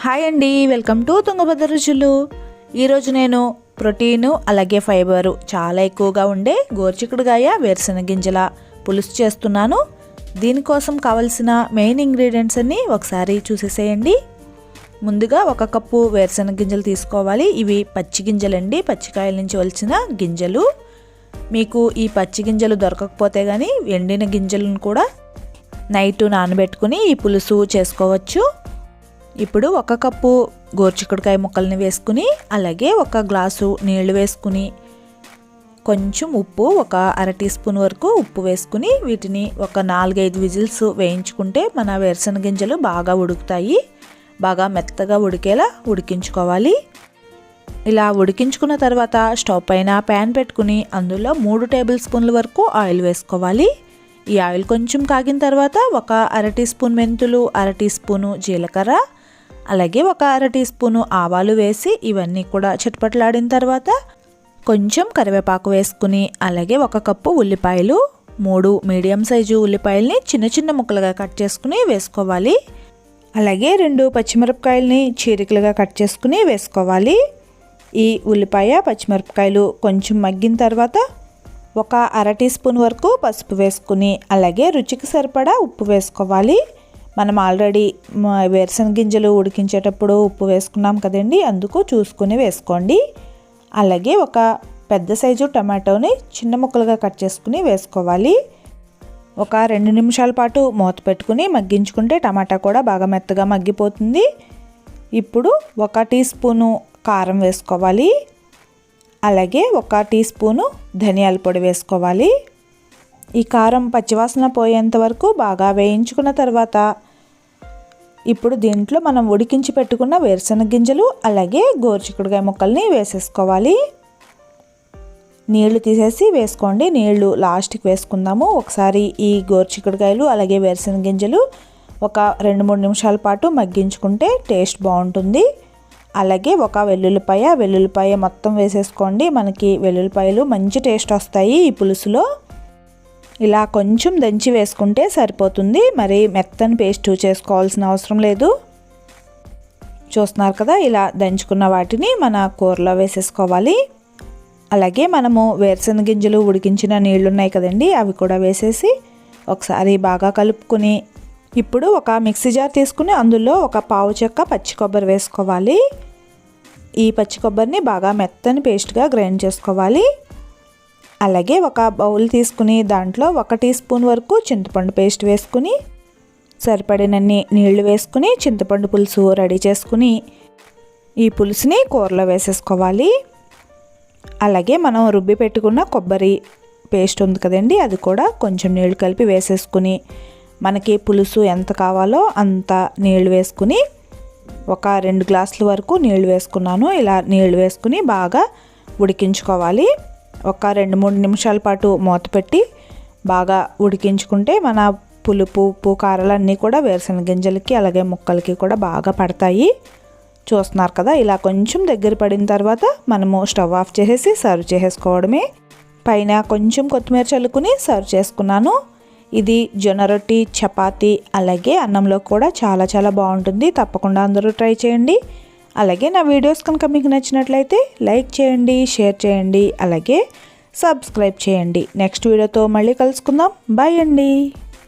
Hi అండి, welcome to Tungabhadra రుచులు. ఈరోజు నేను ప్రోటీను అలాగే ఫైబరు చాలా ఎక్కువగా ఉండే గోరుచిక్కుడుకాయ వేరుశెనగ గింజల పులుసు చేస్తున్నాను. దీనికోసం కావలసిన మెయిన్ ఇంగ్రీడియంట్స్ అన్నీ ఒకసారి చూసేసేయండి. ముందుగా 1 కప్పు వేరుశెనగ గింజలు తీసుకోవాలి. ఇవి పచ్చి గింజలండి, పచ్చికాయల నుంచి వలిచిన గింజలు. మీకు ఈ పచ్చి గింజలు దొరకకపోతే కానీ ఎండిన గింజలను కూడా నైట్ నానబెట్టుకుని ఈ పులుసు చేసుకోవచ్చు. ఇప్పుడు 1 కప్పు గోరుచిక్కుడుకాయ ముక్కల్ని వేసుకుని అలాగే 1 గ్లాసు నీళ్లు వేసుకుని కొంచెం ఉప్పు, 1 అర టీ స్పూన్ వరకు ఉప్పు వేసుకుని వీటిని ఒక 4-5 విజిల్స్ వేయించుకుంటే మన వేరుశెనగ గింజలు బాగా ఉడుకుతాయి. బాగా మెత్తగా ఉడికేలా ఉడికించుకోవాలి. ఇలా ఉడికించుకున్న తర్వాత స్టవ్ పైన ప్యాన్ పెట్టుకుని అందులో 3 టేబుల్ స్పూన్ల వరకు ఆయిల్ వేసుకోవాలి. ఈ ఆయిల్ కొంచెం కాగిన తర్వాత 1 అర టీ స్పూన్ మెంతులు, అర టీ స్పూను జీలకర్ర, అలాగే 1 అర టీ స్పూను ఆవాలు వేసి ఇవన్నీ కూడా చిటపటలాడిన తర్వాత కొంచెం కరివేపాకు వేసుకుని అలాగే 1 కప్పు ఉల్లిపాయలు, 3 మీడియం సైజు ఉల్లిపాయల్ని చిన్న చిన్న ముక్కలుగా కట్ చేసుకుని వేసుకోవాలి. అలాగే 2 పచ్చిమిరపకాయలని చీరికలుగా కట్ చేసుకుని వేసుకోవాలి. ఈ ఉల్లిపాయ పచ్చిమిరపకాయలు కొంచెం మగ్గిన తర్వాత 1 అర టీ స్పూన్ వరకు పసుపు వేసుకుని అలాగే రుచికి సరిపడా ఉప్పు వేసుకోవాలి. మనం ఆల్రెడీ వేరుశెనగ గింజలు ఉడికించేటప్పుడు ఉప్పు వేసుకున్నాం కదండి, అందుకు చూసుకుని వేసుకోండి. అలాగే 1 పెద్ద సైజు టమాటోని చిన్న ముక్కలుగా కట్ చేసుకుని వేసుకోవాలి. 2 నిమిషాల పాటు మూత పెట్టుకుని మగ్గించుకుంటే టమాటా కూడా బాగా మెత్తగా మగ్గిపోతుంది. ఇప్పుడు 1 టీ స్పూను కారం వేసుకోవాలి. అలాగే 1 టీ స్పూను ధనియాల పొడి వేసుకోవాలి. ఈ కారం పచ్చివాసన పోయేంత వరకు బాగా వేయించుకున్న తర్వాత ఇప్పుడు దీంట్లో మనం ఉడికించి పెట్టుకున్న వేరుశెనగ గింజలు అలాగే గోరుచిక్కుడుకాయ ముక్కల్ని వేసేసుకోవాలి. నీళ్లు తీసేసి వేసుకోండి, నీళ్లు లాస్ట్కి వేసుకుందాము. ఒకసారి ఈ గోరుచిక్కుడుకాయలు అలాగే వేరుశెనగ గింజలు ఒక 2-3 నిమిషాల పాటు మగ్గించుకుంటే టేస్ట్ బాగుంటుంది. అలాగే 1 వెల్లుల్లిపాయ మొత్తం వేసేసుకోండి. మనకి వెల్లుల్లిపాయలు మంచి టేస్ట్ వస్తాయి ఈ పులుసులో. ఇలా కొంచెం దంచి వేసుకుంటే సరిపోతుంది, మరి మెత్తని పేస్ట్ చేసుకోవాల్సిన అవసరం లేదు. చూస్తున్నారు కదా, ఇలా దంచుకున్న వాటిని మన కూరలో వేసేసుకోవాలి. అలాగే మనము వేరుశెనగ గింజలు ఉడికించిన నీళ్లు ఉన్నాయి కదండి, అవి కూడా వేసేసి ఒకసారి బాగా కలుపుకుని ఇప్పుడు 1 మిక్సీ జార్ తీసుకుని అందులో 1 పావు చెక్క పచ్చి కొబ్బరి వేసుకోవాలి. ఈ పచ్చి కొబ్బరిని బాగా మెత్తని పేస్ట్గా గ్రైండ్ చేసుకోవాలి. అలాగే 1 బౌల్ తీసుకుని దాంట్లో 1 టీ స్పూన్ వరకు చింతపండు పేస్ట్ వేసుకుని సరిపడినన్ని నీళ్లు వేసుకుని చింతపండు పులుసు రెడీ చేసుకుని ఈ పులుసుని కూరలో వేసేసుకోవాలి. అలాగే మనం రుబ్బి పెట్టుకున్న కొబ్బరి పేస్ట్ ఉంది కదండి, అది కూడా కొంచెం నీళ్లు కలిపి వేసేసుకుని మనకి పులుసు ఎంత కావాలో అంత నీళ్లు వేసుకుని 2 గ్లాసుల వరకు నీళ్లు వేసుకున్నాను. ఇలా నీళ్లు వేసుకుని బాగా ఉడికించుకోవాలి. 2-3 నిమిషాల పాటు మూత పెట్టి బాగా ఉడికించుకుంటే మన పులుపు, ఉప్పు, కారాలన్నీ కూడా వేరుశెనగ గింజలకి అలాగే ముక్కలకి కూడా బాగా పడతాయి. చూస్తున్నారు కదా, ఇలా కొంచెం దగ్గర పడిన తర్వాత మనము స్టవ్ ఆఫ్ చేసేసి సర్వ్ చేసేసుకోవడమే. పైన కొంచెం కొత్తిమీర చల్లుకుని సర్వ్ చేసుకున్నాను. ఇది జొన్న రొట్టి, చపాతీ అలాగే అన్నంలో కూడా చాలా చాలా బాగుంటుంది. తప్పకుండా అందరూ ట్రై చేయండి. అలాగే నా వీడియోస్ కనుక మీకు నచ్చినట్లయితే లైక్ చేయండి, షేర్ చేయండి, అలాగే సబ్స్క్రైబ్ చేయండి. నెక్స్ట్ వీడియోతో మళ్ళీ కలుసుకుందాం. బాయ్ అండి.